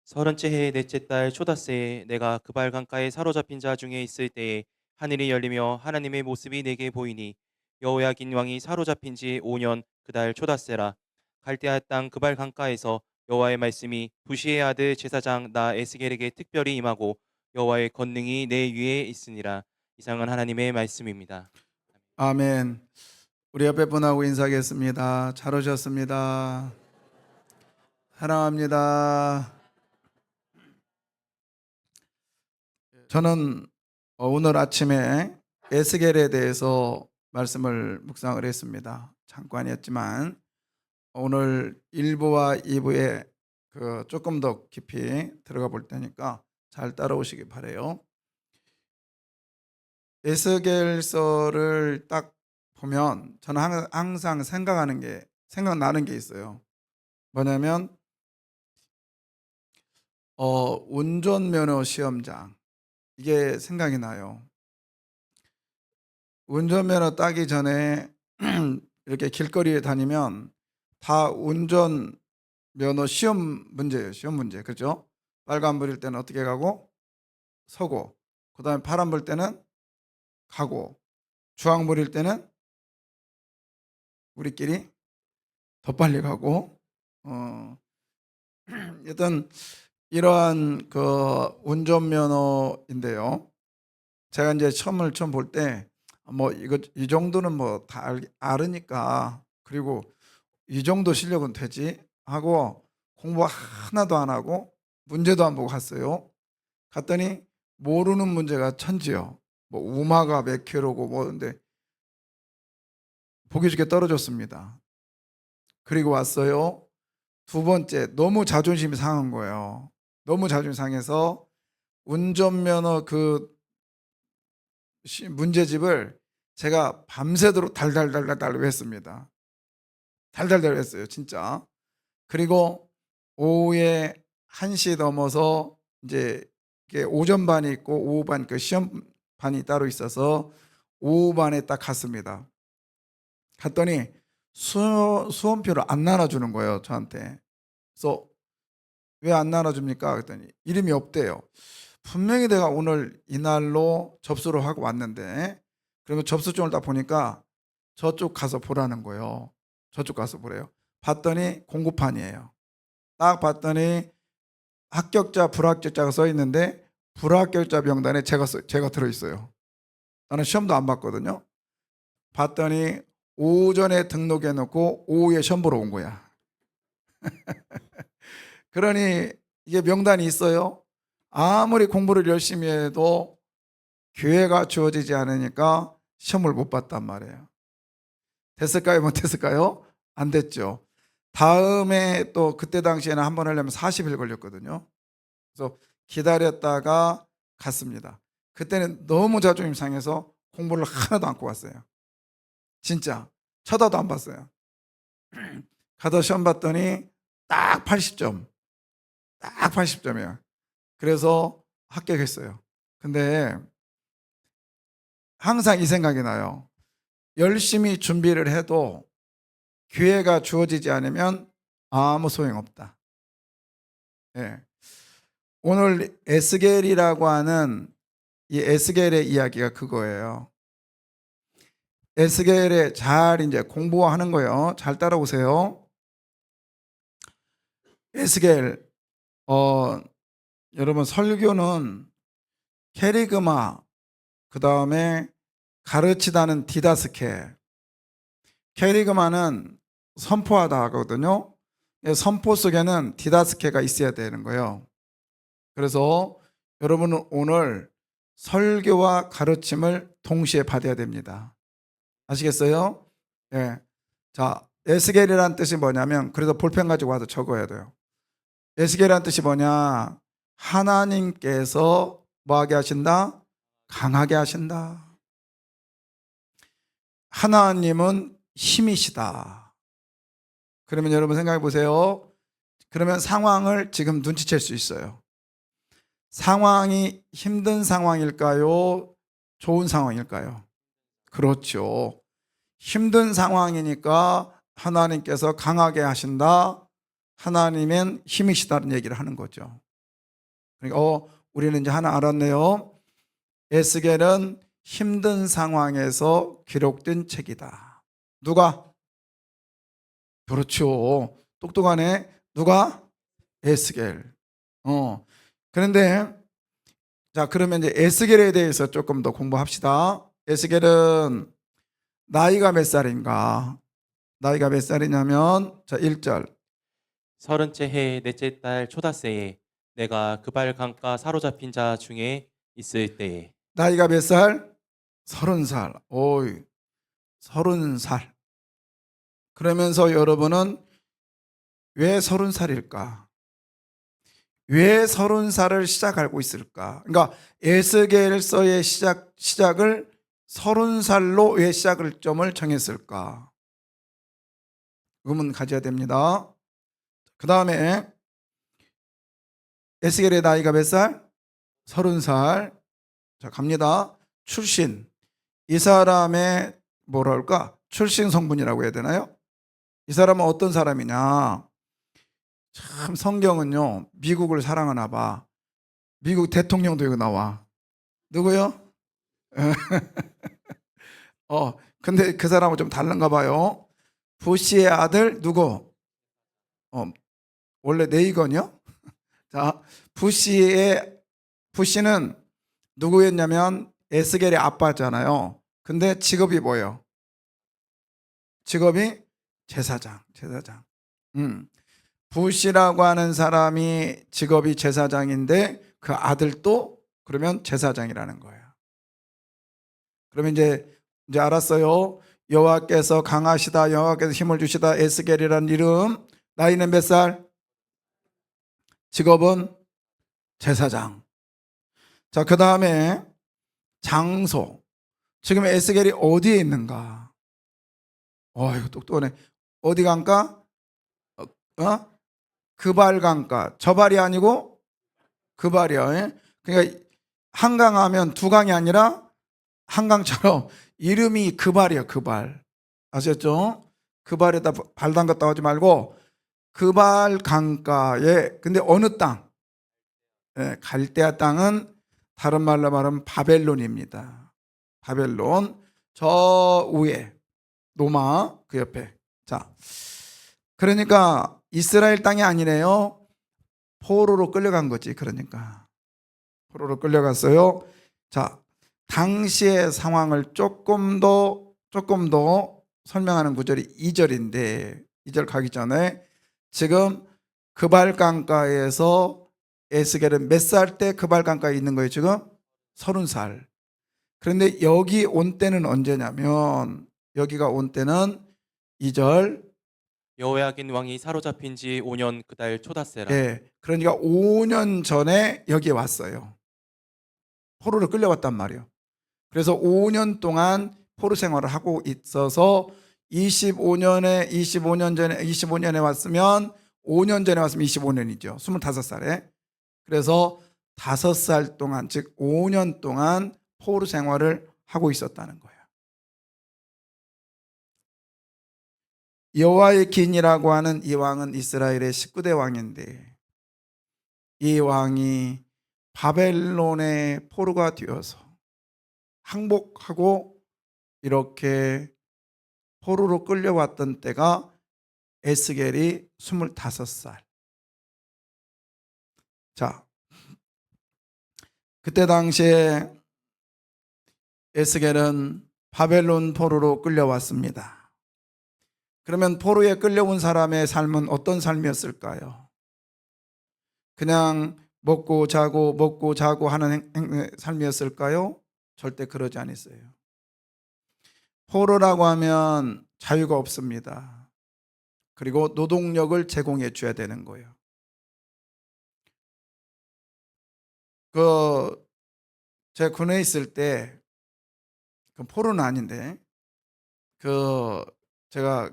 서른째 해의 넷째 달 초닷새에 내가 그발 강가에 사로잡힌 자 중에 있을 때에 하늘이 열리며 하나님의 모습이 내게 보이니 여호야긴 왕이 사로잡힌 지 5년 그달 초닷새라. 갈대아 땅 그발 강가에서 여호와의 말씀이 부시의 아들 제사장 나 에스겔에게 특별히 임하고 여호와의 권능이 내 위에 있으니라. 이상은 하나님의 말씀입니다. 아멘. 우리 옆에 분하고 인사하겠습니다. 잘 오셨습니다. 사랑합니다. 저는 오늘 아침에 에스겔에 대해서 말씀을 묵상을 했습니다. 잠깐이었지만 오늘 1부와 2부에 조금 더 깊이 들어가 볼 테니까 잘 따라오시기 바라요. 에스겔서를 딱 보면 저는 항상 생각나는 게 있어요. 뭐냐면 운전면허 시험장, 이게 생각이 나요. 운전면허 따기 전에 이렇게 길거리에 다니면 다 운전면허 시험 문제예요. 시험 문제. 그죠? 빨간 불일 때는 어떻게 가고 서고, 그 다음에 파란 불 때는 가고, 주황 불일 때는 우리끼리 더 빨리 가고, 일단 이러한 운전면허인데요. 제가 이제 처음 볼 때 이거 이 정도는 뭐 다 알으니까, 그리고 이 정도 실력은 되지 하고 공부 하나도 안 하고 문제도 안 보고 갔어요. 갔더니 모르는 문제가 천지요. 뭐 우마가 몇 킬로고 근데 보기 좋게 떨어졌습니다. 그리고 왔어요. 두 번째, 너무 자존심이 상한 거예요. 너무 자존심 상해서 운전면허 문제집을 제가 밤새도록 달달달달 외웠습니다. 달달달 했어요, 진짜. 그리고 오후에 1시 넘어서 이제 이게 오전 반이 있고 오후 반, 시험 반이 따로 있어서 오후 반에 딱 갔습니다. 갔더니 수험표를 안 나눠주는 거예요, 저한테. 그래서 왜 안 나눠줍니까? 그랬더니 이름이 없대요. 분명히 내가 오늘 이날로 접수를 하고 왔는데, 그러면 접수증을 딱 보니까 저쪽 가서 보라는 거예요. 저쪽 가서 보래요. 봤더니 공고판이에요. 딱 봤더니 합격자, 불합격자가 써 있는데 불합격자 명단에 제가 들어있어요. 나는 시험도 안 봤거든요. 봤더니 오전에 등록해 놓고 오후에 시험 보러 온 거야. 그러니 이게 명단이 있어요. 아무리 공부를 열심히 해도 기회가 주어지지 않으니까 시험을 못 봤단 말이에요. 됐을까요? 못했을까요? 안 됐죠. 다음에 또 그때 당시에는 한 번 하려면 40일 걸렸거든요. 그래서 기다렸다가 갔습니다. 그때는 너무 자존심 상해서 공부를 하나도 안 하고 갔어요. 진짜 쳐다도 안 봤어요. 가서 시험 봤더니 딱 80점. 딱 80점이에요. 그래서 합격했어요. 근데 항상 이 생각이 나요. 열심히 준비를 해도 기회가 주어지지 않으면 아무 소용없다. 예. 오늘 에스겔이라고 하는 이 에스겔의 이야기가 그거예요. 에스겔에 잘 이제 공부하는 거예요. 잘 따라오세요. 에스겔, 여러분 설교는 캐리그마, 그 다음에 가르치다는 디다스케. 캐리그마는 선포하다 하거든요. 선포 속에는 디다스케가 있어야 되는 거예요. 그래서 여러분은 오늘 설교와 가르침을 동시에 받아야 됩니다. 아시겠어요? 예. 자, 에스겔이라는 뜻이 뭐냐면, 그래서 볼펜 가지고 와서 적어야 돼요. 에스겔이라는 뜻이 뭐냐? 하나님께서 뭐하게 하신다? 강하게 하신다. 하나님은 힘이시다. 그러면 여러분 생각해 보세요. 그러면 상황을 지금 눈치챌 수 있어요. 상황이 힘든 상황일까요? 좋은 상황일까요? 그렇죠. 힘든 상황이니까 하나님께서 강하게 하신다. 하나님은 힘이시다는 얘기를 하는 거죠. 그러니까 우리는 이제 하나 알았네요. 에스겔은 힘든 상황에서 기록된 책이다. 누가? 그렇죠. 똑똑하네. 누가? 에스겔. 그런데 자, 그러면 이제 에스겔에 대해서 조금 더 공부합시다. 에스겔은 나이가 몇 살인가? 나이가 몇 살이냐면 자, 1절. 서른째 해 넷째 달 초다새에 내가 그발 강가 사로잡힌 자 중에 있을 때에. 나이가 몇 살? 30살. 오이, 30살. 그러면서 여러분은 왜 30살일까? 왜 30살을 시작하고 있을까? 그러니까 에스겔서의 시작을 30살로 왜 시작을 점을 정했을까? 의문 가져야 됩니다. 그 다음에 에스겔의 나이가 몇 살? 30살. 자, 갑니다. 출신. 이 사람의 뭐라 할까? 출신 성분이라고 해야 되나요? 이 사람은 어떤 사람이냐? 참 성경은요, 미국을 사랑하나 봐. 미국 대통령도 여기 나와. 누구요? 근데 그 사람은 좀 다른가 봐요. 부시의 아들 누구? 원래 네이건이요? 자, 부시는 누구였냐면 에스겔의 아빠잖아요. 근데 직업이 뭐예요? 직업이 제사장. 부시라고 하는 사람이 직업이 제사장인데 그 아들도 그러면 제사장이라는 거예요. 그러면 이제 알았어요. 여호와께서 강하시다, 여호와께서 힘을 주시다. 에스겔이라는 이름. 나이는 몇 살? 직업은 제사장. 자, 그 다음에 장소. 지금 에스겔이 어디에 있는가? 이거 똑똑하네. 어디 강가? 그발 강가. 저발이 아니고 그발이요. 예? 그러니까 한강하면 두 강이 아니라 한강처럼 이름이 그발이에요. 그발. 아셨죠? 그발에다 발 담갔다 하지 말고 그발 강가에. 근데 어느 땅? 갈대아 땅은 다른 말로 말하면 바벨론입니다. 바벨론. 저 위에 노마 그 옆에. 자, 그러니까 이스라엘 땅이 아니네요. 포로로 끌려간 거지. 그러니까 포로로 끌려갔어요. 자, 당시의 상황을 조금 더 설명하는 구절이 2절인데 2절 가기 전에 지금 그발 강가에서 에스겔은 몇 살 때 그발 강가에 있는 거예요? 지금 30살. 그런데 여기 온 때는 언제냐면 여기가 온 때는 2절. 여호야긴 왕이 사로잡힌 지 5년 그달 초다새라. 그러니까 5년 전에 여기에 왔어요. 포로를 끌려왔단 말이에요. 그래서 5년 동안 포로 생활을 하고 있어서 25년에 왔으면 5년 전에 왔으면 25년이죠. 25살에. 그래서 5살 동안, 즉 5년 동안 포로 생활을 하고 있었다는 거예요. 여호야긴이라고 하는 이 왕은 이스라엘의 19대 왕인데 이 왕이 바벨론의 포로가 되어서 항복하고 이렇게 포로로 끌려왔던 때가 에스겔이 25살. 자, 그때 당시에 에스겔은 바벨론 포로로 끌려왔습니다. 그러면 포로에 끌려온 사람의 삶은 어떤 삶이었을까요? 그냥 먹고 자고 하는 삶이었을까요? 절대 그러지 않았어요. 포로라고 하면 자유가 없습니다. 그리고 노동력을 제공해 줘야 되는 거예요. 제가 군에 있을 때, 포로는 아닌데, 제가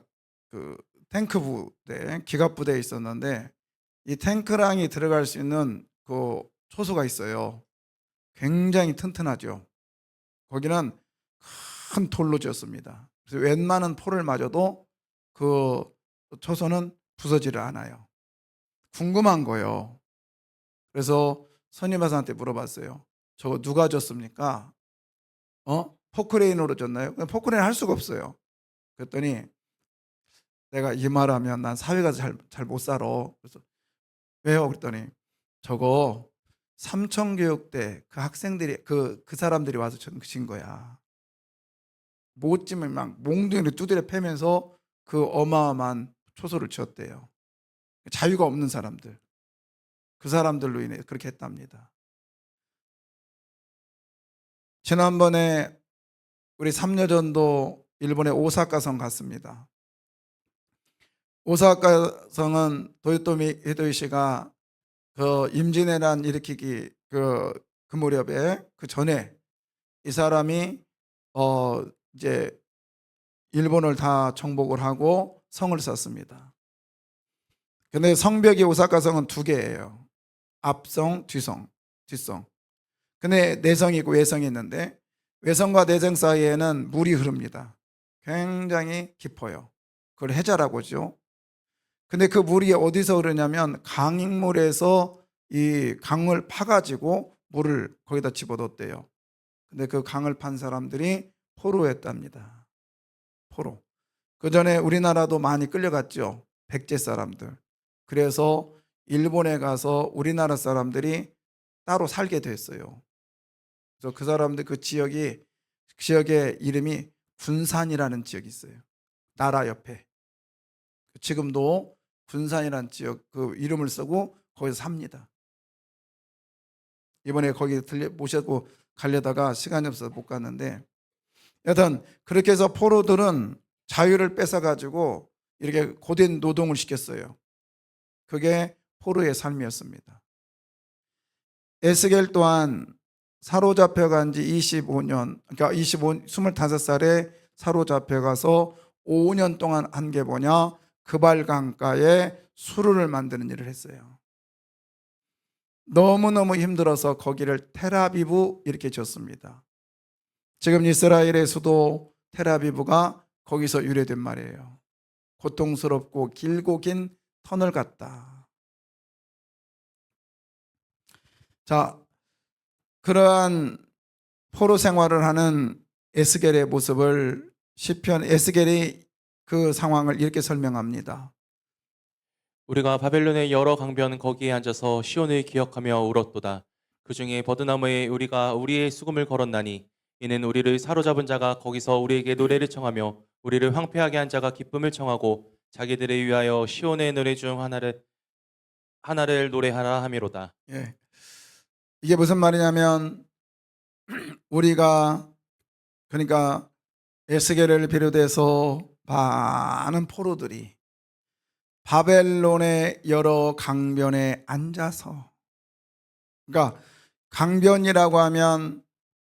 탱크 부대, 기갑 부대에 있었는데, 이 탱크랑이 들어갈 수 있는 그 초소가 있어요. 굉장히 튼튼하죠. 거기는 큰 돌로 지었습니다. 그래서 웬만한 포를 맞아도 그 초소는 부서지를 않아요. 궁금한 거예요. 그래서 선임하사한테 물어봤어요. 저거 누가 줬습니까? 포크레인으로 줬나요? 포크레인 할 수가 없어요. 그랬더니 내가 이 말하면 난 사회가 잘 못 살아. 그래서 왜요? 그랬더니 저거 삼청교육대 그 학생들이 그 사람들이 와서 준 거야. 못 찌면 막 몽둥이를 두드려 패면서 그 어마어마한 초소를 지었대요. 자유가 없는 사람들. 그 사람들로 인해 그렇게 했답니다. 지난번에 우리 3년 전도 일본의 오사카성 갔습니다. 오사카성은 도요토미 히데요시가 그 임진왜란 일으키기 그 무렵에 그 전에 이 사람이 이제 일본을 다 정복을 하고 성을 쌓습니다. 근데 성벽이 오사카성은 두 개예요. 앞성, 뒷성. 근데 내성이 있고 외성이 있는데 외성과 내성 사이에는 물이 흐릅니다. 굉장히 깊어요. 그걸 해자라고 하죠. 근데 그 물이 어디서 흐르냐면 강익물에서 이 강을 파가지고 물을 거기다 집어넣었대요. 근데 그 강을 판 사람들이 포로였답니다. 포로. 그 전에 우리나라도 많이 끌려갔죠. 백제 사람들. 그래서 일본에 가서 우리나라 사람들이 따로 살게 됐어요. 그래서 그 사람들 그 지역의 이름이 군산이라는 지역이 있어요. 나라 옆에. 지금도 군산이라는 지역 그 이름을 쓰고 거기서 삽니다. 이번에 거기 모셔고 가려다가 시간이 없어서 못 갔는데 여튼 그렇게 해서 포로들은 자유를 뺏어가지고 이렇게 고된 노동을 시켰어요. 그게 포로의 삶이었습니다. 에스겔 또한 사로잡혀간 지 25년, 그러니까 25살에 사로잡혀가서 5년 동안 한 게 뭐냐? 그발 강가에 수루를 만드는 일을 했어요. 너무너무 힘들어서 거기를 텔아비브 이렇게 지었습니다. 지금 이스라엘의 수도 텔아비브가 거기서 유래된 말이에요. 고통스럽고 길고 긴 터널 같다. 자, 그러한 포로 생활을 하는 에스겔의 모습을 시편 에스겔이 그 상황을 이렇게 설명합니다. 우리가 바벨론의 여러 강변 거기에 앉아서 시온을 기억하며 울었도다. 그 중에 버드나무에 우리가 우리의 수금을 걸었나니 이는 우리를 사로잡은 자가 거기서 우리에게 노래를 청하며 우리를 황폐하게 한 자가 기쁨을 청하고 자기들을 위하여 시온의 노래 중 하나를 노래하라 함이로다. 예. 이게 무슨 말이냐면 우리가 그러니까 에스겔을 비롯해서 많은 포로들이 바벨론의 여러 강변에 앉아서 그러니까 강변이라고 하면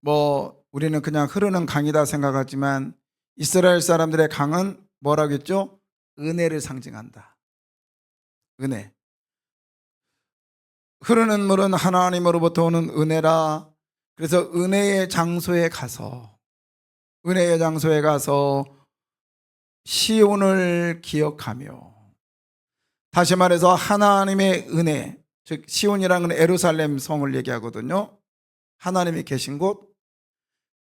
뭐 우리는 그냥 흐르는 강이다 생각하지만 이스라엘 사람들의 강은 뭐라고 했죠? 은혜를 상징한다. 은혜. 흐르는 물은 하나님으로부터 오는 은혜라. 그래서 은혜의 장소에 가서 시온을 기억하며 다시 말해서 하나님의 은혜, 즉 시온이라는 건 예루살렘 성을 얘기하거든요. 하나님이 계신 곳,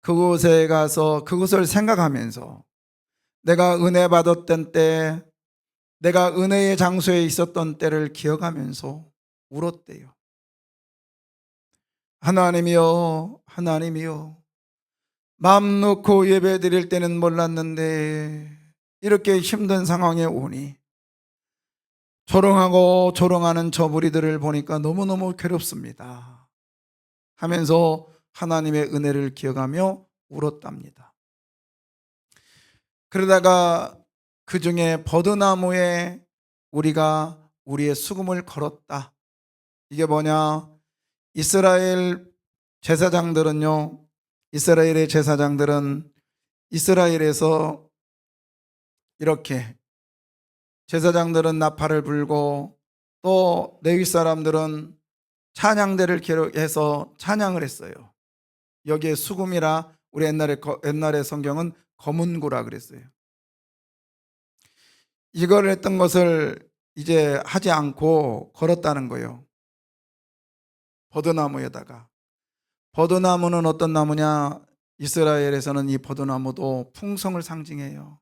그곳에 가서 그곳을 생각하면서 내가 은혜 받았던 때, 내가 은혜의 장소에 있었던 때를 기억하면서 울었대요. 하나님이여, 하나님이여, 마음 놓고 예배 드릴 때는 몰랐는데 이렇게 힘든 상황에 오니 조롱하고 조롱하는 저 무리들을 보니까 너무너무 괴롭습니다 하면서 하나님의 은혜를 기억하며 울었답니다. 그러다가 그 중에 버드나무에 우리가 우리의 수금을 걸었다. 이게 뭐냐? 이스라엘의 제사장들은 이스라엘에서 이렇게 제사장들은 나팔을 불고 또 레위 사람들은 찬양대를 기록해서 찬양을 했어요. 여기에 수금이라 우리 옛날에 성경은 거문구라 그랬어요. 이걸 했던 것을 이제 하지 않고 걸었다는 거예요. 버드나무에다가. 버드나무는 어떤 나무냐? 이스라엘에서는 이 버드나무도 풍성을 상징해요.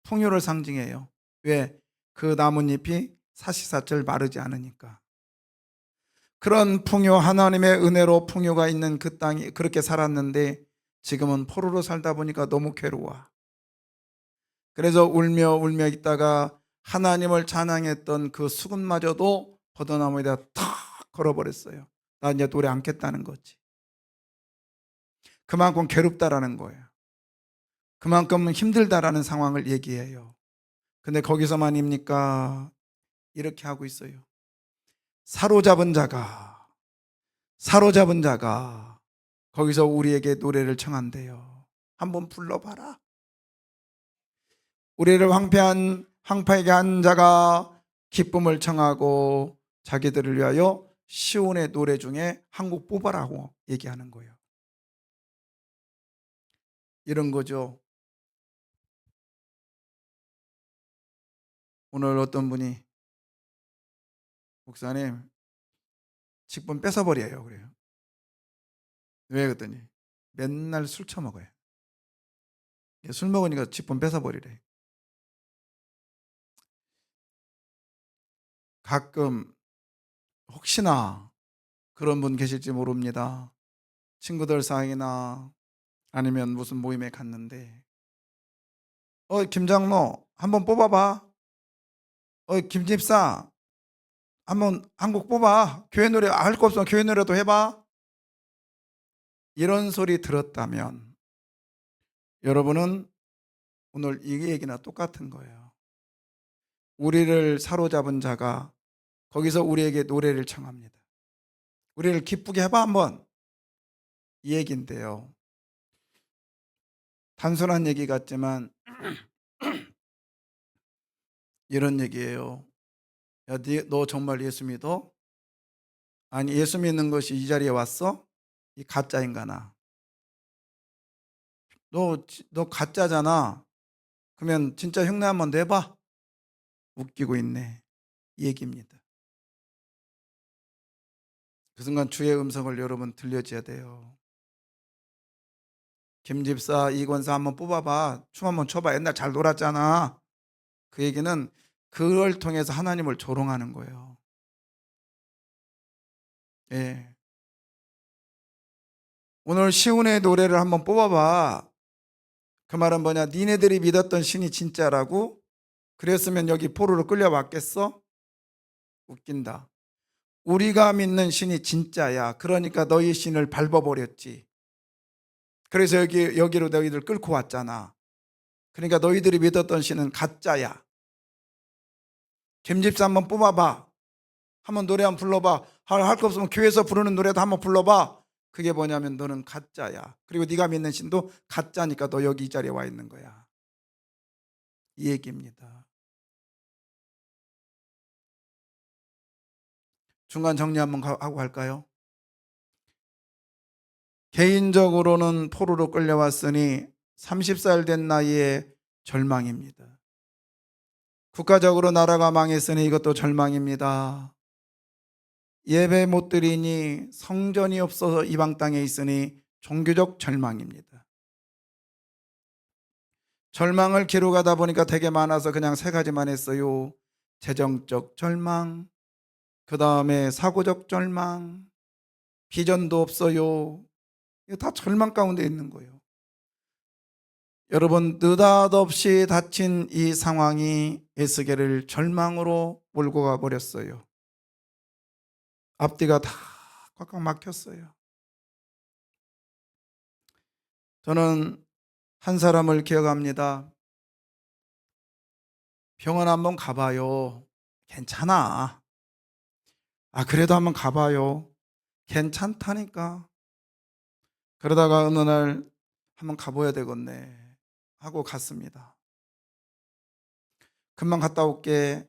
풍요를 상징해요. 왜? 그 나뭇잎이 사시사철 마르지 않으니까. 그런 풍요, 하나님의 은혜로 풍요가 있는 그 땅이 그렇게 살았는데 지금은 포로로 살다 보니까 너무 괴로워. 그래서 울며 울며 있다가 하나님을 찬양했던 그 수금마저도 버드나무에다 탁 걸어버렸어요. 나 이제 노래 않겠다는 거지. 그만큼 괴롭다라는 거예요. 그만큼 힘들다라는 상황을 얘기해요. 근데 거기서만입니까? 이렇게 하고 있어요. 사로잡은 자가, 사로잡은 자가 거기서 우리에게 노래를 청한대요. 한번 불러봐라. 우리를 황폐하게 한 자가 기쁨을 청하고 자기들을 위하여 시온의 노래 중에 한 곡 뽑아라고 얘기하는 거예요. 이런 거죠. 오늘 어떤 분이 목사님 직분 뺏어버려요 그래요. 왜 그랬더니 맨날 술 처먹어요. 술 먹으니까 직분 뺏어버리래. 가끔 혹시나 그런 분 계실지 모릅니다. 친구들 사이나 아니면 무슨 모임에 갔는데 김장로 한번 뽑아봐. 김집사 한번 한 곡 뽑아. 교회 노래 할 거 없으면 교회 노래도 해봐. 이런 소리 들었다면 여러분은 오늘 이 얘기나 똑같은 거예요. 우리를 사로잡은 자가 거기서 우리에게 노래를 청합니다. 우리를 기쁘게 해봐 한번. 이 얘기인데요. 단순한 얘기 같지만 이런 얘기예요. 야, 너 정말 예수 믿어? 아니 예수 믿는 것이 이 자리에 왔어? 이 가짜 인간아. 너 가짜잖아. 그러면 진짜 흉내 한번 내봐. 웃기고 있네. 이 얘기입니다. 그 순간 주의 음성을 여러분 들려줘야 돼요. 김집사, 이권사 한번 뽑아봐. 춤 한번 춰봐. 옛날 잘 놀았잖아. 그 얘기는 그걸 통해서 하나님을 조롱하는 거예요. 예. 오늘 시온의 노래를 한번 뽑아봐. 그 말은 뭐냐? 니네들이 믿었던 신이 진짜라고? 그랬으면 여기 포로로 끌려왔겠어? 웃긴다. 우리가 믿는 신이 진짜야. 그러니까 너희 신을 밟아버렸지. 그래서 여기로 너희들 끌고 왔잖아. 그러니까 너희들이 믿었던 신은 가짜야. 김집사 한번 뽑아봐. 한번 노래 한번 불러봐. 할 거 없으면 교회에서 부르는 노래도 한번 불러봐. 그게 뭐냐면 너는 가짜야. 그리고 네가 믿는 신도 가짜니까 너 여기 이 자리에 와 있는 거야. 이 얘기입니다. 중간 정리 한번 하고 갈까요? 개인적으로는 포로로 끌려왔으니 30살 된 나이에 절망입니다. 국가적으로 나라가 망했으니 이것도 절망입니다. 예배 못 드리니 성전이 없어서 이방 땅에 있으니 종교적 절망입니다. 절망을 기록하다 보니까 되게 많아서 그냥 세 가지만 했어요. 재정적 절망, 그 다음에 사고적 절망, 비전도 없어요. 이거 다 절망 가운데 있는 거예요. 여러분, 느닷없이 닥친 이 상황이 에스겔을 절망으로 몰고 가 버렸어요. 앞뒤가 다 꽉꽉 막혔어요. 저는 한 사람을 기억합니다. 병원 한번 가봐요. 괜찮아. 그래도 한번 가봐요. 괜찮다니까. 그러다가 어느 날 한번 가봐야 되겠네 하고 갔습니다. 금방 갔다 올게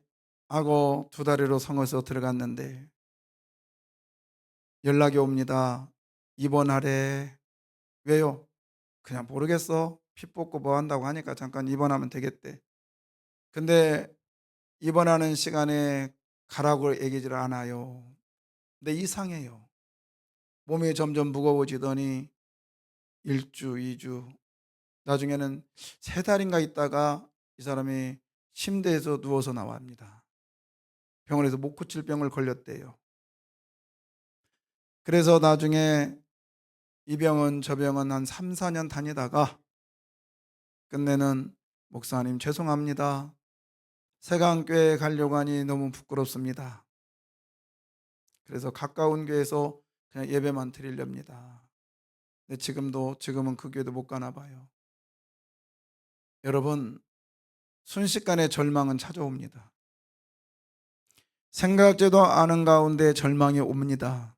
하고 2다리로 성어서 들어갔는데 연락이 옵니다. 입원하래. 왜요? 그냥 모르겠어. 피 뽑고 뭐 한다고 하니까 잠깐 입원하면 되겠대. 근데 입원하는 시간에 가라고 얘기를 않아요. 근데 이상해요. 몸이 점점 무거워지더니 1주, 2주, 나중에는 3달인가 있다가 이 사람이 침대에서 누워서 나옵니다. 병원에서 못 고칠 병을 걸렸대요. 그래서 나중에 이 병은 저 병은 한 3, 4년 다니다가 끝내는 목사님 죄송합니다. 세강교회 가려고 하니 너무 부끄럽습니다. 그래서 가까운 교회에서 그냥 예배만 드리렵니다. 근데 지금은 그 교회도 못 가나 봐요. 여러분, 순식간에 절망은 찾아옵니다. 생각지도 않은 가운데 절망이 옵니다.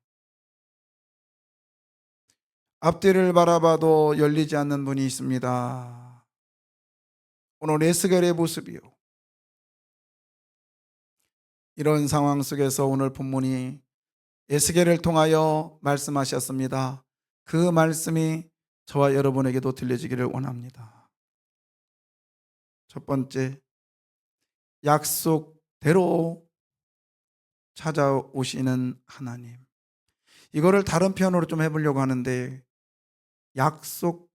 앞뒤를 바라봐도 열리지 않는 문이 있습니다. 오늘 에스겔의 모습이요. 이런 상황 속에서 오늘 본문이 에스겔을 통하여 말씀하셨습니다. 그 말씀이 저와 여러분에게도 들려지기를 원합니다. 첫 번째, 약속대로 찾아오시는 하나님. 이거를 다른 표현으로 좀 해보려고 하는데, 약속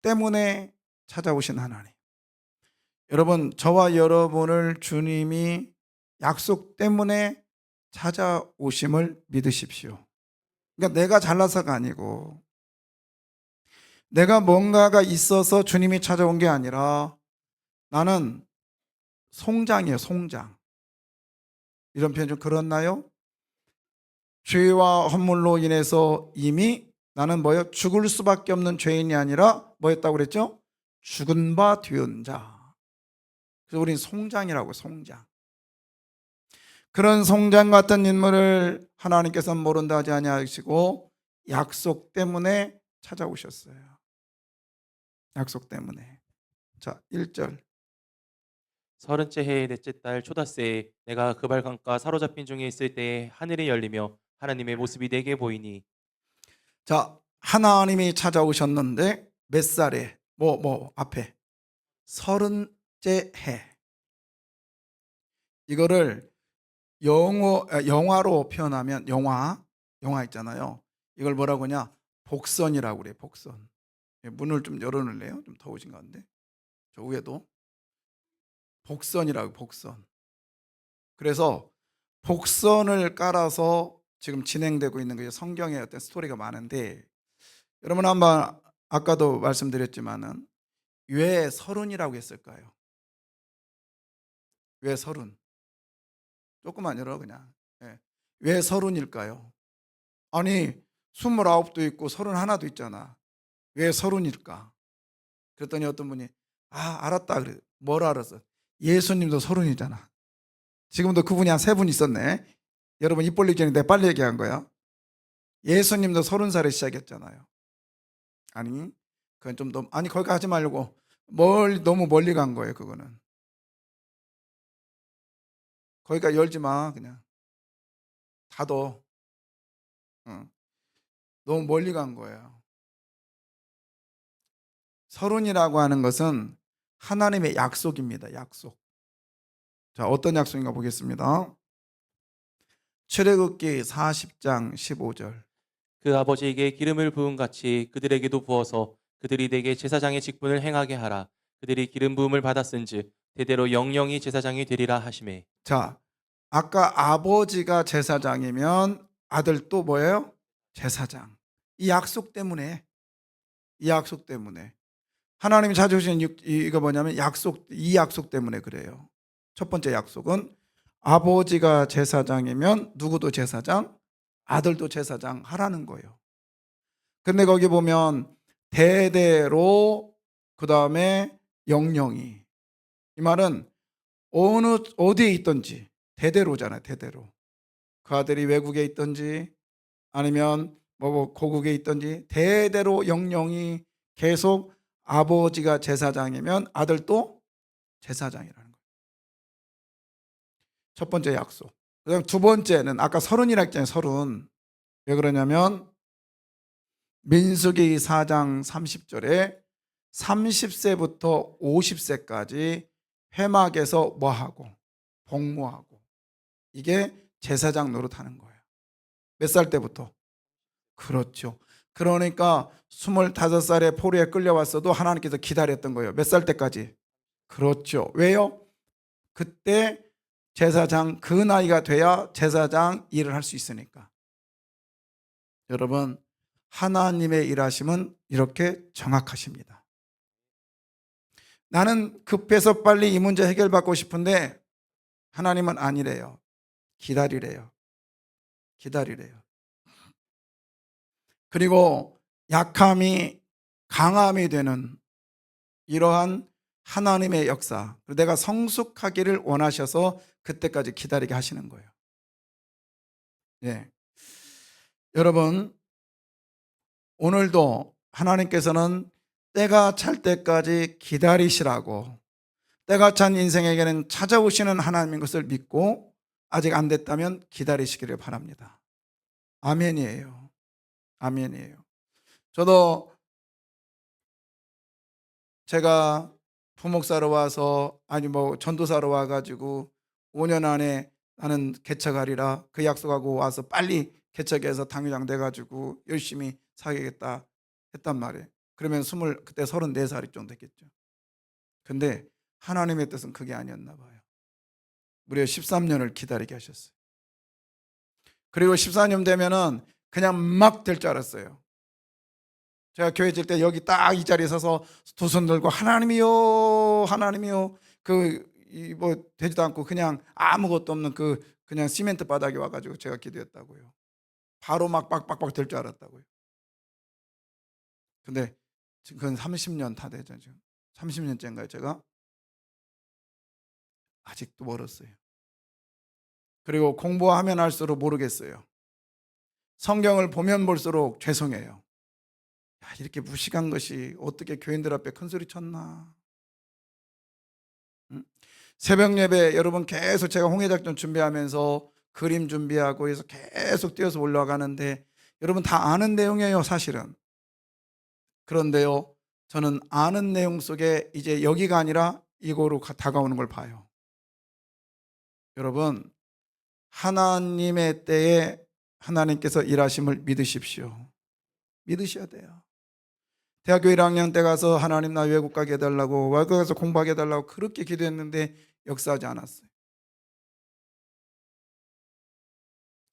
때문에 찾아오신 하나님. 여러분, 저와 여러분을 주님이 약속 때문에 찾아오심을 믿으십시오. 그러니까 내가 잘나서가 아니고, 내가 뭔가가 있어서 주님이 찾아온 게 아니라, 나는 송장이에요, 송장. 이런 표현 좀 그렇나요? 죄와 허물로 인해서 이미 나는 뭐예요? 죽을 수밖에 없는 죄인이 아니라 뭐였다고 그랬죠? 죽은 바 되은 자. 그래서 우린 송장이라고, 송장. 그런 송장 같은 인물을 하나님께서는 모른다 하지 아니하시고 약속 때문에 찾아오셨어요. 약속 때문에. 자, 1절. 30째 해의 넷째 달 초닷새에 내가 그발강가 사로잡힌 중에 있을 때에 하늘이 열리며 하나님의 모습이 내게 보이니. 자, 하나님이 찾아오셨는데 몇 살에? 앞에 30째 해. 이거를 영화로 표현하면 영화 있잖아요. 이걸 뭐라고 하냐? 복선이라고 그래요. 복선. 문을 좀 열어놓을래요? 좀 더우신 가운데. 저 위에도 복선이라고, 복선. 그래서 복선을 깔아서 지금 진행되고 있는 거예요. 성경에 어떤 스토리가 많은데, 여러분 한번 아까도 말씀드렸지만은 왜 30이라고 했을까요? 왜 30? 조금만 열어 그냥. 예. 왜 30일까요? 아니 29도 있고 31도 있잖아. 왜 30일까? 그랬더니 어떤 분이 알았다 그래. 뭘 알았어? 예수님도 30이잖아. 지금도 그분이 한 3분 있었네. 여러분 입 벌리기 전에 내가 빨리 얘기한 거야. 예수님도 30살에 시작했잖아요. 아니 그건 좀 너무, 아니 거기 가지 말고 너무 멀리 간 거예요. 그거는 거기까지 열지 마. 그냥 닫어. 응. 너무 멀리 간 거예요. 30이라고 하는 것은 하나님의 약속입니다. 약속. 자, 어떤 약속인가 보겠습니다. 출애굽기 40장 15절. 그 아버지에게 기름을 부은 같이 그들에게도 부어서 그들이 내게 제사장의 직분을 행하게 하라. 그들이 기름 부음을 받았은즉 대대로 영영이 제사장이 되리라 하시매. 자, 아까 아버지가 제사장이면 아들도 뭐예요? 제사장. 이 약속 때문에, 이 약속 때문에 하나님이 찾아오신 이거 뭐냐면 이 약속 때문에 그래요. 첫 번째 약속은 아버지가 제사장이면 누구도 제사장, 아들도 제사장 하라는 거예요. 근데 거기 보면 대대로 그다음에 영영이, 이 말은 어디에 있든지 대대로잖아요. 대대로. 그 아들이 외국에 있든지 아니면 뭐 고국에 있든지 대대로 영영이 계속 아버지가 제사장이면 아들도 제사장이라는 거예요. 첫 번째 약속. 그다음 두 번째는 아까 30이라 했잖아요. 30. 왜 그러냐면 민수기 4장 30절에 30세부터 50세까지 회막에서 뭐하고 복무하고, 이게 제사장 노릇하는 거예요. 몇 살 때부터? 그렇죠. 그러니까 25살에 포로에 끌려왔어도 하나님께서 기다렸던 거예요. 몇 살 때까지? 그렇죠. 왜요? 그때 제사장, 그 나이가 돼야 제사장 일을 할 수 있으니까. 여러분, 하나님의 일하심은 이렇게 정확하십니다. 나는 급해서 빨리 이 문제 해결받고 싶은데 하나님은 아니래요. 기다리래요. 기다리래요. 그리고 약함이 강함이 되는 이러한 하나님의 역사, 내가 성숙하기를 원하셔서 그때까지 기다리게 하시는 거예요. 예. 여러분, 오늘도 하나님께서는 때가 찰 때까지 기다리시라고, 때가 찬 인생에게는 찾아오시는 하나님인 것을 믿고 아직 안 됐다면 기다리시기를 바랍니다. 아멘이에요. 아멘이에요. 저도 제가 부목사로 와서 아니 전도사로 와가지고 5년 안에 나는 개척하리라 그 약속하고 와서 빨리 개척해서 당회장 돼가지고 열심히 사겠다 했단 말이에요. 그러면 그때 34살이 좀 됐겠죠. 근데 하나님의 뜻은 그게 아니었나 봐요. 무려 13년을 기다리게 하셨어요. 그리고 14년 되면은 그냥 막 될 줄 알았어요. 제가 교회 질 때 여기 딱 이 자리에 서서 두 손 들고 하나님이요 하나님이요 되지도 않고 그냥 아무것도 없는 그냥 시멘트 바닥에 와가지고 제가 기도했다고요. 바로 막 빡빡빡 될 줄 알았다고요. 근데 지금 그건 30년 다 되죠. 지금 30년째인가요 제가? 아직도 멀었어요. 그리고 공부하면 할수록 모르겠어요. 성경을 보면 볼수록 죄송해요. 이렇게 무식한 것이 어떻게 교인들 앞에 큰 소리 쳤나. 새벽 예배 여러분 계속 제가 홍해작전 준비하면서 그림 준비하고 해서 계속 뛰어서 올라가는데 여러분 다 아는 내용이에요 사실은. 그런데요 저는 아는 내용 속에 이제 여기가 아니라 이거로 다가오는 걸 봐요. 여러분 하나님의 때에 하나님께서 일하심을 믿으십시오. 믿으셔야 돼요. 대학교 1학년 때 가서 하나님 나 외국 가게 해달라고 외국 가서 공부하게 해달라고 그렇게 기도했는데 역사하지 않았어요.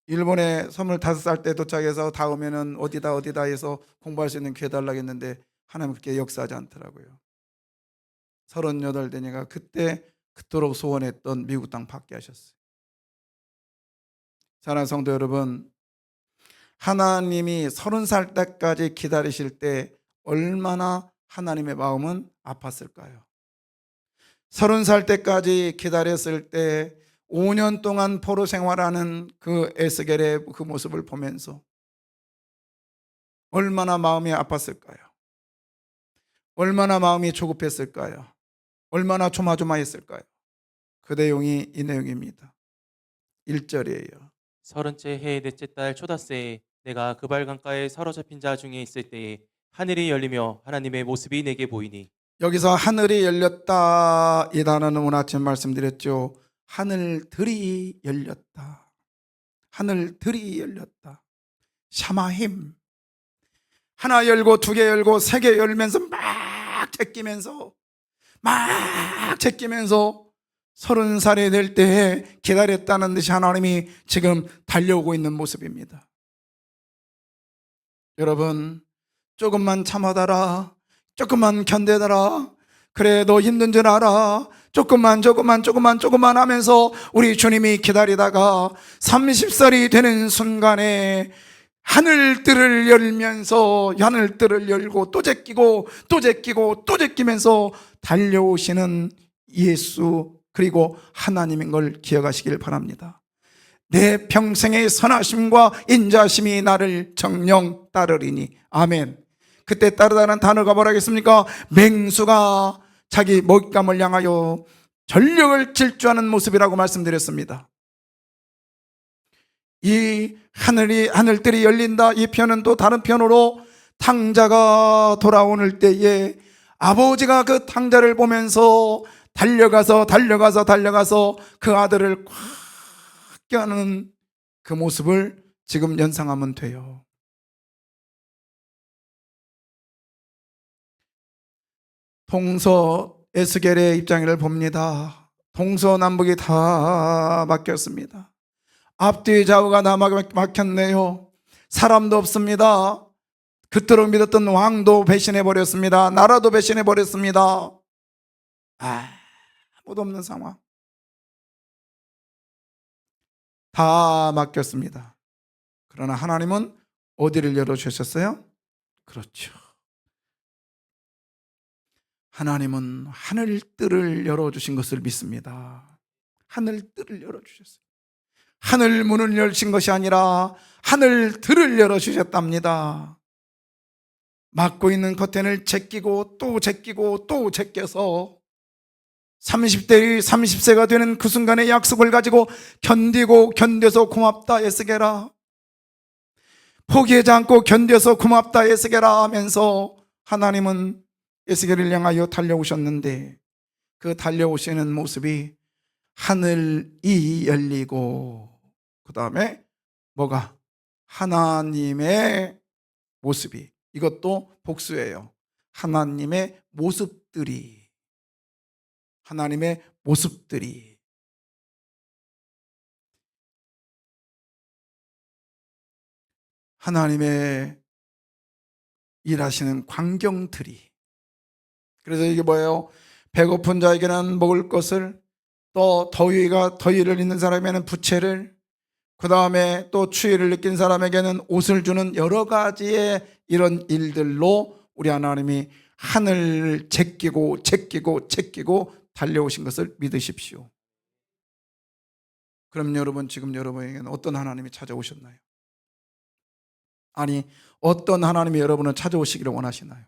일본에 25살 때 도착해서 다음에는 어디다 해서 공부할 수 있는 기회 달라고 했는데 하나님 그렇게 역사하지 않더라고요. 38 되니까 그때 그토록 소원했던 미국 땅 받게 하셨어요. 사랑하는 성도 여러분, 하나님이 30살 때까지 기다리실 때 얼마나 하나님의 마음은 아팠을까요? 30살 때까지 기다렸을 때 5년 동안 포로 생활하는 그 에스겔의 그 모습을 보면서 얼마나 마음이 아팠을까요? 얼마나 마음이 조급했을까요? 얼마나 조마조마했을까요? 그 내용이 이 내용입니다. 1절이에요. 30째 해 넷째 달 초닷새에 내가 그발 강가에 사로잡힌 자 중에 있을 때에 하늘이 열리며 하나님의 모습이 내게 보이니. 여기서 하늘이 열렸다 이 단어는 오늘 아침 말씀드렸죠. 하늘들이 열렸다. 하늘들이 열렸다. 샤마힘. 하나 열고 두 개 열고 세 개 열면서 막 제끼면서 30살이 될 때에 기다렸다는 듯이 하나님이 지금 달려오고 있는 모습입니다. 여러분 조금만 참아다라, 조금만 견뎌다라, 그래 너 힘든 줄 알아, 조금만 하면서 우리 주님이 기다리다가 30살이 되는 순간에 하늘들을 열면서 하늘들을 열고 또 제끼고 또 제끼면서 달려오시는 예수 그리고 하나님인 걸 기억하시길 바랍니다. 내 평생의 선하심과 인자심이 나를 정령 따르리니. 아멘. 그때 따르다는 단어가 뭐라겠습니까? 맹수가 자기 먹잇감을 향하여 전력을 질주하는 모습이라고 말씀드렸습니다. 이 하늘들이 열린다 이 편은 또 다른 편으로 탕자가 돌아오는 때에 아버지가 그 탕자를 보면서 달려가서 그 아들을 꽉 껴안는 그 모습을 지금 연상하면 돼요. 동서 에스겔의 입장을 봅니다. 동서남북이 다 막혔습니다. 앞뒤 좌우가 다 막혔네요. 사람도 없습니다. 그토록 믿었던 왕도 배신해 버렸습니다. 나라도 배신해 버렸습니다. 아무도 없는 상황. 다 막혔습니다. 그러나 하나님은 어디를 열어주셨어요? 그렇죠. 하나님은 하늘뜰을 열어주신 것을 믿습니다. 하늘뜰을 열어주셨어요. 하늘 문을 열신 것이 아니라 하늘뜰을 열어주셨답니다. 막고 있는 커튼을 제끼고 또 제끼고 또 제껴서 30세가 되는 그 순간의 약속을 가지고 견뎌서 고맙다 에스겔아, 포기하지 않고 견뎌서 고맙다 에스겔아 하면서 하나님은 에스겔을 향하여 달려오셨는데, 그 달려오시는 모습이 하늘이 열리고 그 다음에 뭐가? 하나님의 모습이, 이것도 복수예요. 하나님의 모습들이, 하나님의 모습들이, 하나님의 일하시는 광경들이. 그래서 이게 뭐예요? 배고픈 자에게는 먹을 것을, 또 더위를 있는 사람에게는 부채를, 그 다음에 또 추위를 느낀 사람에게는 옷을 주는 여러 가지의 이런 일들로 우리 하나님이 하늘을 제끼고 달려오신 것을 믿으십시오. 그럼 여러분, 지금 여러분에게는 어떤 하나님이 찾아오셨나요? 아니, 어떤 하나님이 여러분을 찾아오시기를 원하시나요?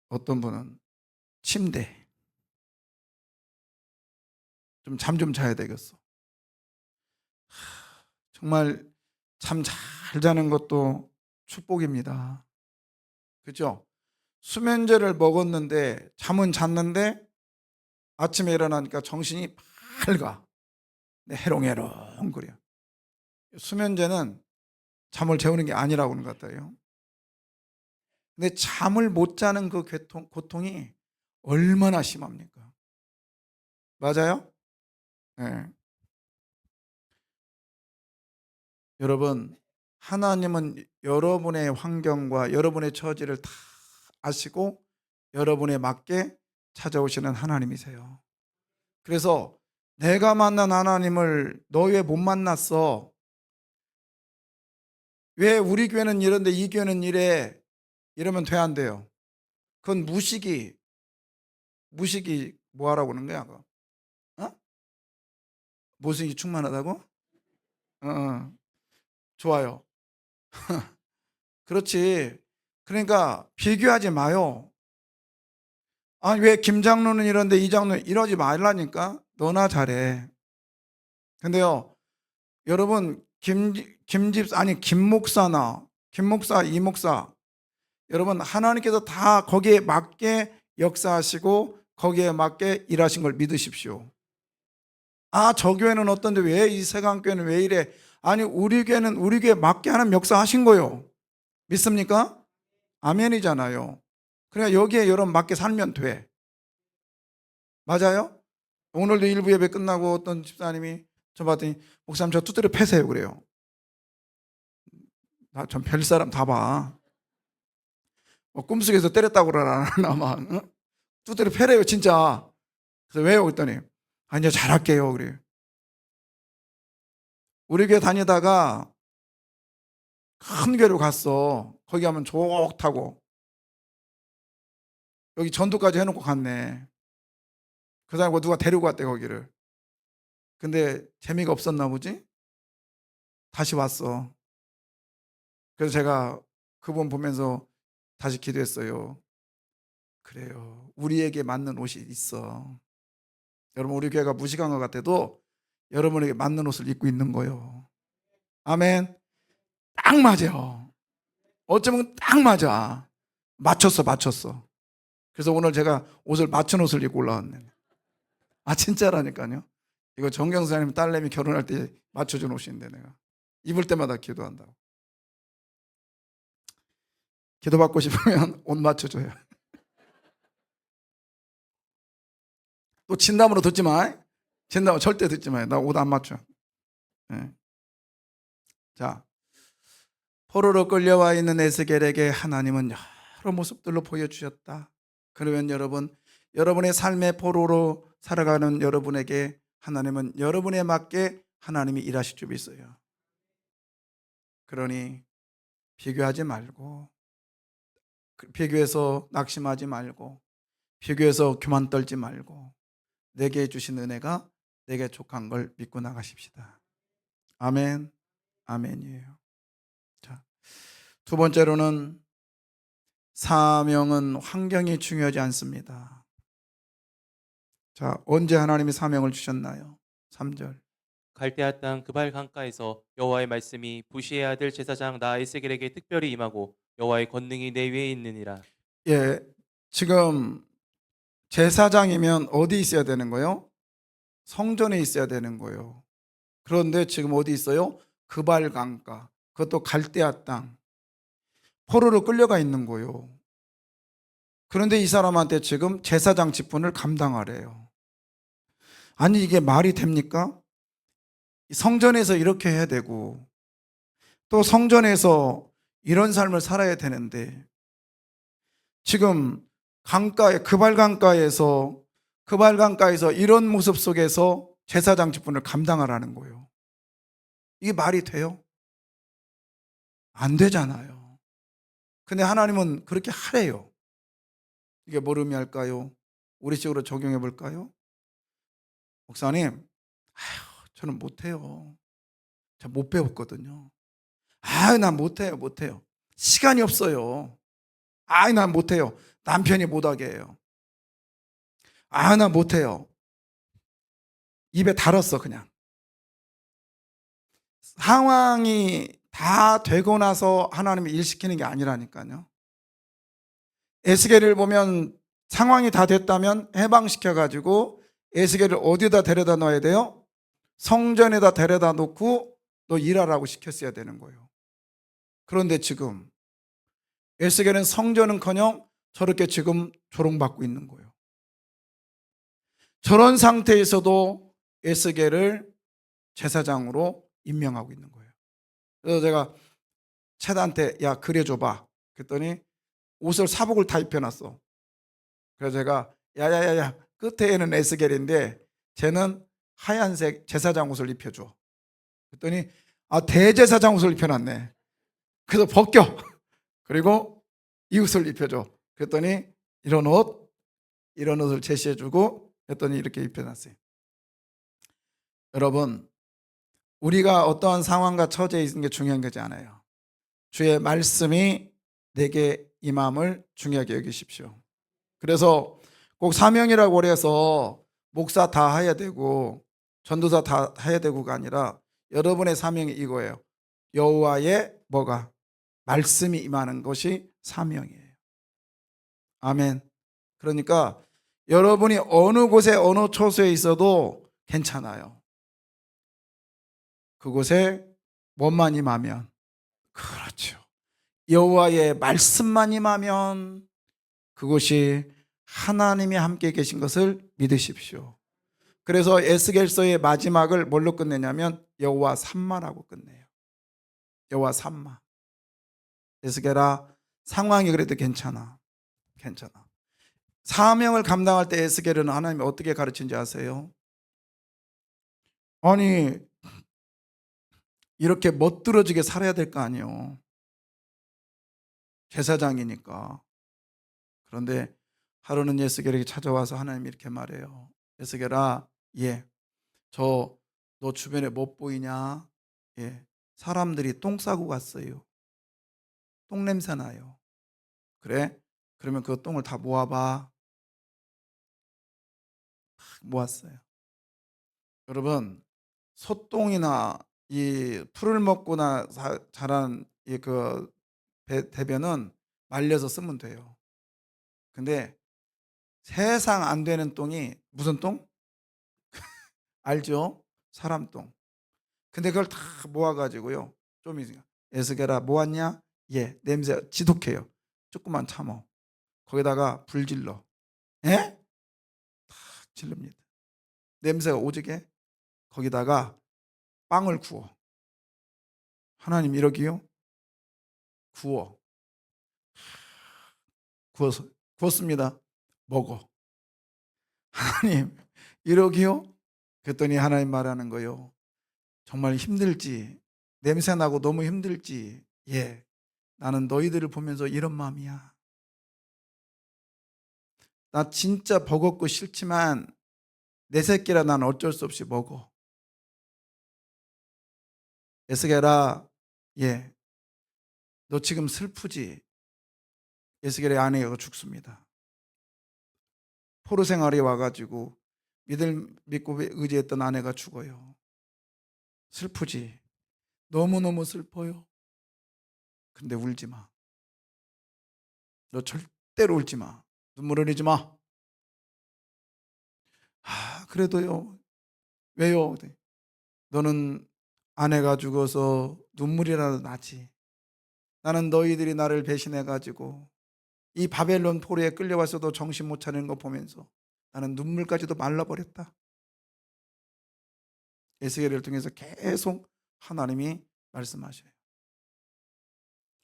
어떤 분은 침대, 잠 좀 자야 되겠어. 정말 잠 잘 자는 것도 축복입니다. 그죠? 수면제를 먹었는데 잠은 잤는데 아침에 일어나니까 정신이 밝아. 해롱해롱거려. 수면제는 잠을 재우는 게 아니라고 하는 것 같아요. 근데 잠을 못 자는 그 고통이 얼마나 심합니까? 맞아요? 네. 여러분, 하나님은 여러분의 환경과 여러분의 처지를 다 아시고 여러분에 맞게 찾아오시는 하나님이세요. 그래서 내가 만난 하나님을 너 왜 못 만났어? 왜 우리 교회는 이런데 이 교회는 이래? 이러면 돼, 안 돼요? 그건 무식이 뭐 하라고 하는 거야? 그거? 어? 무식이 충만하다고? 좋아요. 그렇지. 그러니까 비교하지 마요. 아니, 왜 김장로는 이런데 이 장로는 이러지 말라니까. 너나 잘해. 근데요, 여러분, 김목사나 김목사, 이목사, 여러분, 하나님께서 다 거기에 맞게 역사하시고 거기에 맞게 일하신 걸 믿으십시오. 저 교회는 어떤데 왜 이 세강교회는 왜 이래? 아니, 우리 교회는 우리 교회에 맞게 하나님 역사하신 거요. 믿습니까? 아멘이잖아요. 그러니까 여기에 여러분 맞게 살면 돼. 맞아요? 오늘도 일부 예배 끝나고 어떤 집사님이 저 봤더니, 목사님 저 두드려 패세요 그래요. 전 별 사람 다 봐. 꿈속에서 때렸다고 그러나 아마. 두드려 패래요 진짜. 그래서 왜요? 그랬더니 이제 잘할게요 그래요. 우리 교회 다니다가 큰 교회로 갔어. 거기 가면 좋다고 여기 전도까지 해놓고 갔네. 그 사람 누가 데리고 갔대 거기를. 근데 재미가 없었나 보지? 다시 왔어. 그래서 제가 그분 보면서 다시 기도했어요. 그래요, 우리에게 맞는 옷이 있어. 여러분, 우리 교회가 무식한 것 같아도 여러분에게 맞는 옷을 입고 있는 거예요. 아멘. 딱 맞아요. 어쩌면 딱 맞아. 맞췄어. 그래서 오늘 제가 옷을 맞춘 옷을 입고 올라왔네. 진짜라니까요. 이거 정경사님 딸내미 결혼할 때 맞춰준 옷인데 내가 입을 때마다 기도한다고. 기도받고 싶으면 옷 맞춰줘요. 또 진담으로 듣지 마. 진담으로 절대 듣지 마요. 나 옷 안 맞춰. 예. 자, 포로로 끌려와 있는 에스겔에게 하나님은 여러 모습들로 보여주셨다. 그러면 여러분, 여러분의 삶의 포로로 살아가는 여러분에게 하나님은 여러분에 맞게 하나님이 일하실 줄 있어요. 그러니 비교하지 말고, 비교해서 낙심하지 말고, 비교해서 교만 떨지 말고, 내게 주신 은혜가 내게 족한 걸 믿고 나가십시다. 아멘, 아멘이에요. 자, 두 번째로는 사명은 환경이 중요하지 않습니다. 자, 언제 하나님이 사명을 주셨나요? 3절. 갈대아 땅 그발 강가에서 여호와의 말씀이 부시의 아들 제사장 나에스겔에게 특별히 임하고 여호와의 권능이 내 위에 있느니라. 예, 지금 제사장이면 어디 있어야 되는 거예요? 성전에 있어야 되는 거예요. 그런데 지금 어디 있어요? 그발 강가. 그것도 갈대아 땅. 포로로 끌려가 있는 거예요. 그런데 이 사람한테 지금 제사장 직분을 감당하래요. 아니, 이게 말이 됩니까? 성전에서 이렇게 해야 되고, 또 성전에서 이런 삶을 살아야 되는데, 지금 강가에, 그발강가에서 이런 모습 속에서 제사장 직분을 감당하라는 거예요. 이게 말이 돼요? 안 되잖아요. 근데 하나님은 그렇게 하래요. 이게 뭘 의미할까요? 우리 식으로 적용해 볼까요? 목사님, 아휴, 저는 못해요. 제가 못 배웠거든요. 아유, 난 못해요. 시간이 없어요. 아유, 난 못해요. 남편이 못하게 해요. 아유, 난 못해요. 입에 달았어, 그냥. 상황이 다 되고 나서 하나님이 일 시키는 게 아니라니까요. 에스겔을 보면 상황이 다 됐다면 해방시켜가지고 에스겔을 어디다 데려다 놔야 돼요? 성전에다 데려다 놓고 너 일하라고 시켰어야 되는 거예요. 그런데 지금 에스겔은 성전은커녕 저렇게 지금 조롱받고 있는 거예요. 저런 상태에서도 에스겔을 제사장으로 임명하고 있는 거예요. 그래서 제가 채다한테 야 그려줘봐. 그랬더니 옷을 사복을 다 입혀놨어. 그래서 제가 야야야야 끝에는 에스겔인데 쟤는 하얀색 제사장 옷을 입혀줘. 그랬더니 아 대제사장 옷을 입혀놨네. 그래서 벗겨. 그리고 이 옷을 입혀줘. 그랬더니 이런 옷을 제시해주고 했더니 이렇게 입혀놨어요. 여러분, 우리가 어떠한 상황과 처지에 있는 게 중요한 거지 않아요. 주의 말씀이 내게 임함을 중요하게 여기십시오. 그래서 꼭 사명이라고 해서 목사 다 해야 되고 전도사 다 해야 되고가 아니라 여러분의 사명이 이거예요. 여호와의 뭐가? 말씀이 임하는 것이 사명이에요. 아멘. 그러니까 여러분이 어느 곳에 어느 처소에 있어도 괜찮아요. 그곳에 뭐만 임하면, 그렇죠, 여호와의 말씀만 임하면 그곳이 하나님이 함께 계신 것을 믿으십시오. 그래서 에스겔서의 마지막을 뭘로 끝내냐면 여호와 삼마라고 끝내요. 여호와 삼마. 에스겔아, 상황이 그래도 괜찮아. 사명을 감당할 때 에스겔은 하나님이 어떻게 가르친지 아세요? 아니, 이렇게 멋들어지게 살아야 될 거 아니에요. 제사장이니까. 그런데 하루는 에스겔에게 찾아와서 하나님이 이렇게 말해요. 에스겔아, 예, 너 주변에 못 보이냐? 예, 사람들이 똥 싸고 갔어요. 똥 냄새 나요. 그래? 그러면 그 똥을 다 모아봐. 모았어요. 여러분, 소똥이나 이 풀을 먹거나 자란 이그 대변은 말려서 쓰면 돼요. 근데 세상 안 되는 똥이 무슨 똥? 알죠? 사람 똥. 근데 그걸 다 모아가지고요. 좀 에스겔아 모았냐? 예, 냄새 지독해요. 조금만 참어. 거기다가 불 질러. 예? 다 질릅니다. 냄새가 오지게. 거기다가 빵을 구워. 하나님 이러기요? 구웠습니다. 먹어. 하나님 이러기요? 그랬더니 하나님 말하는 거요. 정말 힘들지. 냄새 나고 너무 힘들지. 예. 나는 너희들을 보면서 이런 마음이야. 나 진짜 버겁고 싫지만 내 새끼라 난 어쩔 수 없이 먹어. 에스겔아, 예. 너 지금 슬프지? 에스겔의 아내가 죽습니다. 포로 생활이 와가지고 믿고 의지했던 아내가 죽어요. 슬프지? 너무너무 슬퍼요. 근데 울지 마. 너 절대로 울지 마. 눈물 흘리지 마. 그래도요. 왜요? 너는 아내가 죽어서 눈물이라도 나지. 나는 너희들이 나를 배신해가지고 이 바벨론 포로에 끌려와서도 정신 못 차리는 거 보면서 나는 눈물까지도 말라버렸다. 에스겔을 통해서 계속 하나님이 말씀하셔요.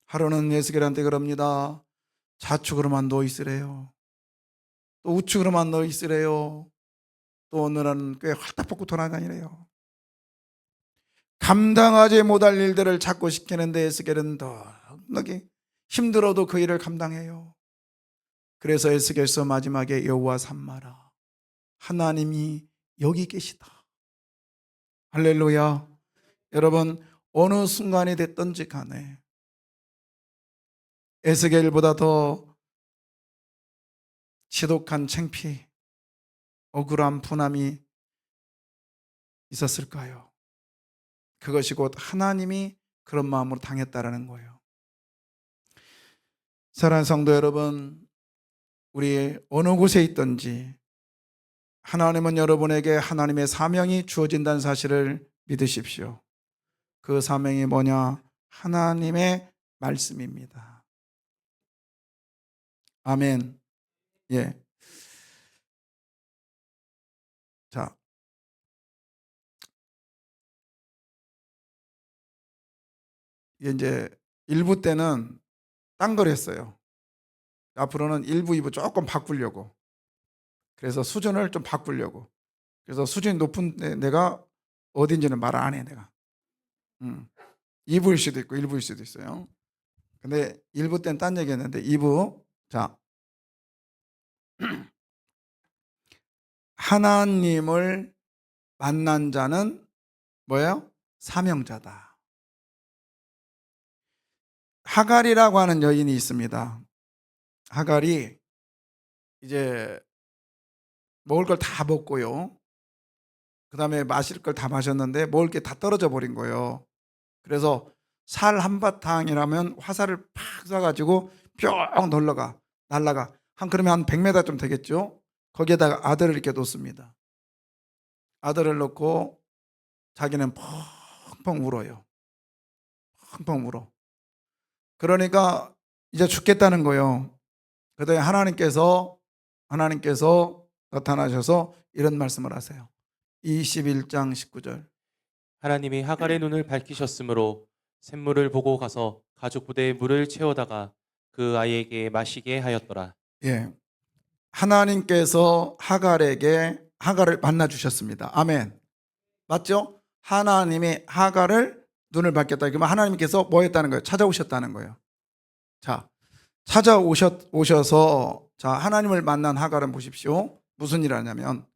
하루는 에스겔한테 그럽니다. 좌측으로만 누워 있으래요. 또 우측으로만 누워 있으래요. 또 오늘은 꽤 활딱 벗고 돌아다니래요. 감당하지 못할 일들을 자꾸 시키는데 에스겔은 넉넉히 힘들어도 그 일을 감당해요. 그래서 에스겔서 마지막에 여호와 삼마라. 하나님이 여기 계시다. 할렐루야. 여러분 어느 순간이 됐든지 간에 에스겔보다 더 지독한 창피, 억울한 분함이 있었을까요? 그것이 곧 하나님이 그런 마음으로 당했다라는 거예요. 사랑하는 성도 여러분, 우리 어느 곳에 있든지 하나님은 여러분에게 하나님의 사명이 주어진다는 사실을 믿으십시오. 그 사명이 뭐냐? 하나님의 말씀입니다. 아멘. 예. 자, 이제 1부 때는 딴 걸 했어요. 앞으로는 1부, 2부 조금 바꾸려고. 그래서 수준을 좀 바꾸려고. 그래서 수준이 높은 내가 어딘지는 말 안 해, 내가. 2부일 수도 있고 1부일 수도 있어요. 근데 1부 때는 딴 얘기 했는데 2부. 자, 하나님을 만난 자는 뭐예요? 사명자다. 하갈이라고 하는 여인이 있습니다. 하갈이 이제 먹을 걸 다 먹고요. 그 다음에 마실 걸 다 마셨는데 먹을 게 다 떨어져 버린 거예요. 그래서 살 한바탕이라면 화살을 팍 쏴가지고 뿅 날라가. 그러면 한 100m 좀 되겠죠. 거기에다가 아들을 이렇게 놓습니다. 아들을 놓고 자기는 펑펑 울어요. 펑펑 울어. 그러니까 이제 죽겠다는 거예요. 그랬더니 하나님께서 나타나셔서 이런 말씀을 하세요. 21장 19절. 하나님이 하갈의 눈을 밝히셨으므로 샘물을 보고 가서 가죽 부대에 물을 채워다가 그 아이에게 마시게 하였더라. 예. 하나님께서 하갈을 만나 주셨습니다. 아멘. 맞죠? 하나님이 하갈을 눈을 밝혔다. 그러면 하나님께서 뭐 했다는 거예요? 찾아오셨다는 거예요. 자, 찾아오셔서 자, 하나님을 만난 하갈은 보십시오. 무슨 일을 하냐면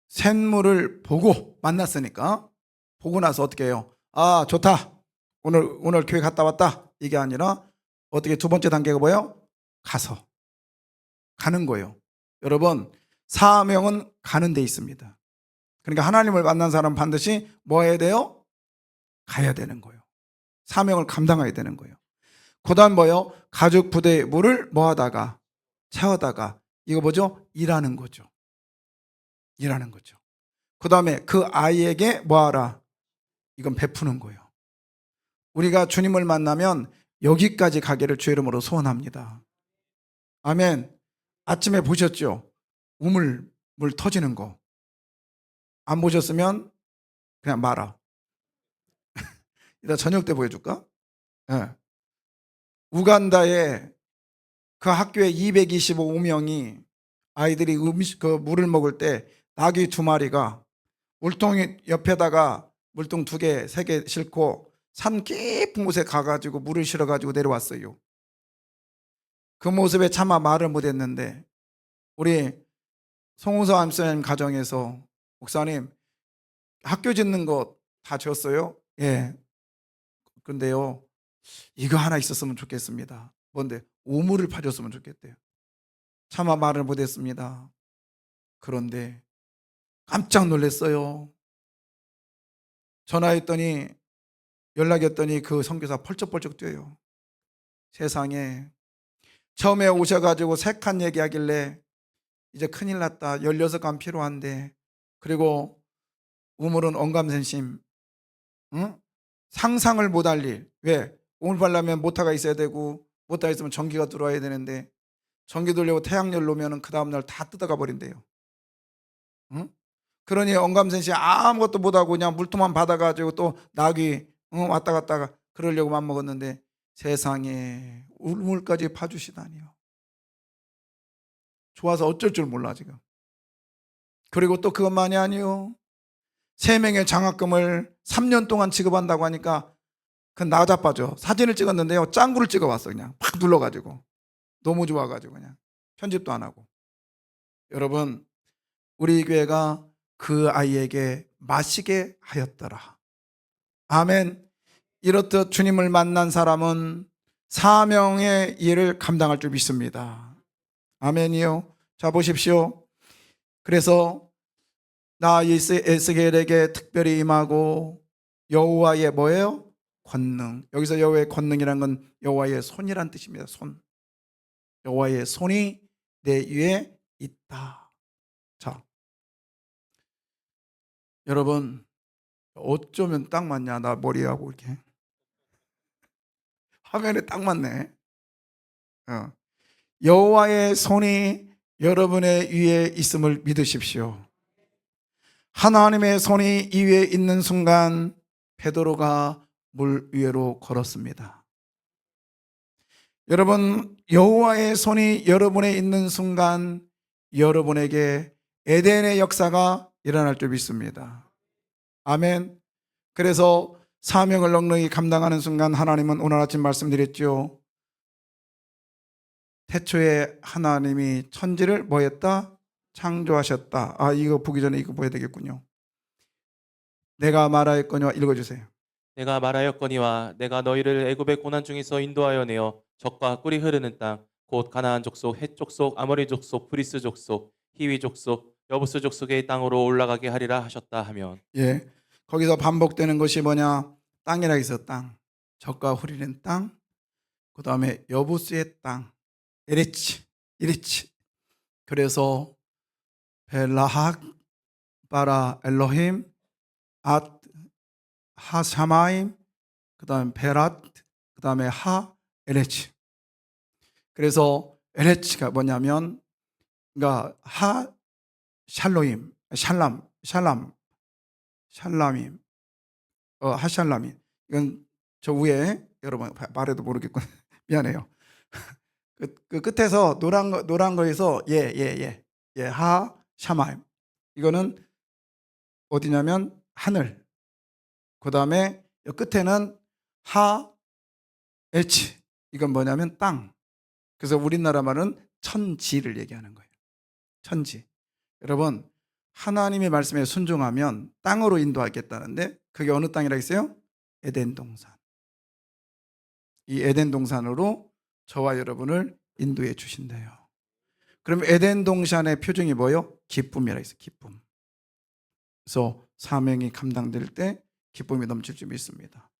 샘물을 보고 만났으니까 보고 나서 어떻게 해요? 아, 좋다. 오늘 교회 갔다 왔다. 이게 아니라 어떻게 두 번째 단계가 뭐예요? 가는 거예요. 여러분, 사명은 가는 데 있습니다. 그러니까 하나님을 만난 사람은 반드시 뭐 해야 돼요? 가야 되는 거예요. 사명을 감당해야 되는 거예요. 그 다음 뭐예요? 가죽 부대에 물을 뭐 하다가 채워다가 이거 뭐죠? 일하는 거죠. 그 다음에 그 아이에게 뭐 하라? 이건 베푸는 거예요. 우리가 주님을 만나면 여기까지 가기를 주의 이름으로 소원합니다. 아멘. 아침에 보셨죠? 물 터지는 거. 안 보셨으면 그냥 말아. 이따 저녁 때 보여줄까? 예. 우간다에 그 학교에 225명이 아이들이 그 물을 먹을 때 나귀 2마리가 물통 옆에다가 물통 2개, 3개 싣고 산 깊은 곳에 가가지고 물을 실어가지고 내려왔어요. 그 모습에 차마 말을 못했는데 우리 송우서 암스님 가정에서 목사님 학교 짓는 거 다 지었어요? 예. 근데요 이거 하나 있었으면 좋겠습니다. 뭔데? 우물을 파줬으면 좋겠대요. 차마 말을 못했습니다. 그런데 깜짝 놀랐어요. 전화했더니 연락했더니 그 선교사 펄쩍펄쩍 뛰어요. 세상에 처음에 오셔가지고 3칸 얘기하길래 이제 큰일 났다. 16칸 필요한데 그리고 우물은 언감생심 응? 상상을 못할 일. 왜? 우물 팔려면 모터가 있어야 되고 모터가 있으면 전기가 들어와야 되는데 전기 돌리고 태양열 놓으면 그 다음날 다 뜯어가 버린대요. 응? 그러니 언감생심 아무것도 못하고 그냥 물통만 받아가지고 또 나귀 왔다 갔다가 그러려고 맘먹었는데 세상에 우물까지 파주시다니요. 좋아서 어쩔 줄 몰라 지금. 그리고 또 그것만이 아니요. 3명의 장학금을 3년 동안 지급한다고 하니까 그 나자빠져. 사진을 찍었는데요. 짱구를 찍어왔어. 그냥 팍 눌러가지고. 너무 좋아가지고 그냥 편집도 안 하고. 여러분 우리 교회가 그 아이에게 마시게 하였더라. 아멘. 이렇듯 주님을 만난 사람은 사명의 일을 감당할 줄 믿습니다. 아멘이요. 자 보십시오. 그래서 나 에스겔에게 특별히 임하고 여호와의 뭐예요? 권능. 여기서 여호와의 권능이란 건 여호와의 손이란 뜻입니다. 손. 여호와의 손이 내 위에 있다. 자, 여러분 어쩌면 딱 맞냐? 나 머리하고 이렇게 화면에 딱 맞네. 여호와의 손이 여러분의 위에 있음을 믿으십시오. 하나님의 손이 이 위에 있는 순간 베드로가 물 위로 걸었습니다. 여러분 여호와의 손이 여러분에 있는 순간 여러분에게 에덴의 역사가 일어날 줄 믿습니다. 아멘. 그래서 사명을 넉넉히 감당하는 순간 하나님은 오늘 아침 말씀드렸죠. 태초에 하나님이 천지를 뭐 했다? 창조하셨다. 이거 보기 전에 이거 봐야 되겠군요. 내가 말하였거니와 읽어주세요. 내가 말하였거니와 내가 너희를 애굽의 고난 중에서 인도하여 내어 젖과 꿀이 흐르는 땅 곧 가나안 족속, 헷 족속, 아모리 족속, 브리스 족속, 히위 족속, 여부스 족속의 땅으로 올라가게 하리라 하셨다 하면 예, 거기서 반복되는 것이 뭐냐? 땅이라 해서 땅, 젖과 흐르는 땅, 그 다음에 여부스의 땅, 에리치. 그래서 벨라학 바라 엘로힘 앗 하샤마임, 그 다음에 베랏, 그 다음에 하 에레치. 그래서 에레치가 뭐냐면 그러니까 하 샬로임 샬람임 하샬람임. 이건 저 위에 여러분 말해도 모르겠군. 미안해요. 그 끝에서 노란 거에서 하 샤마임. 이거는 어디냐면 하늘. 그 다음에 끝에는 하 에치. 이건 뭐냐면 땅. 그래서 우리나라 말은 천지를 얘기하는 거예요. 천지. 여러분 하나님의 말씀에 순종하면 땅으로 인도하겠다는데 그게 어느 땅이라 했어요? 에덴 동산. 이 에덴 동산으로 저와 여러분을 인도해 주신대요. 그럼 에덴 동산의 표정이 뭐예요? 기쁨이라 했어요. 기쁨. 그래서 사명이 감당될 때 기쁨이 넘칠 줄 믿습니다.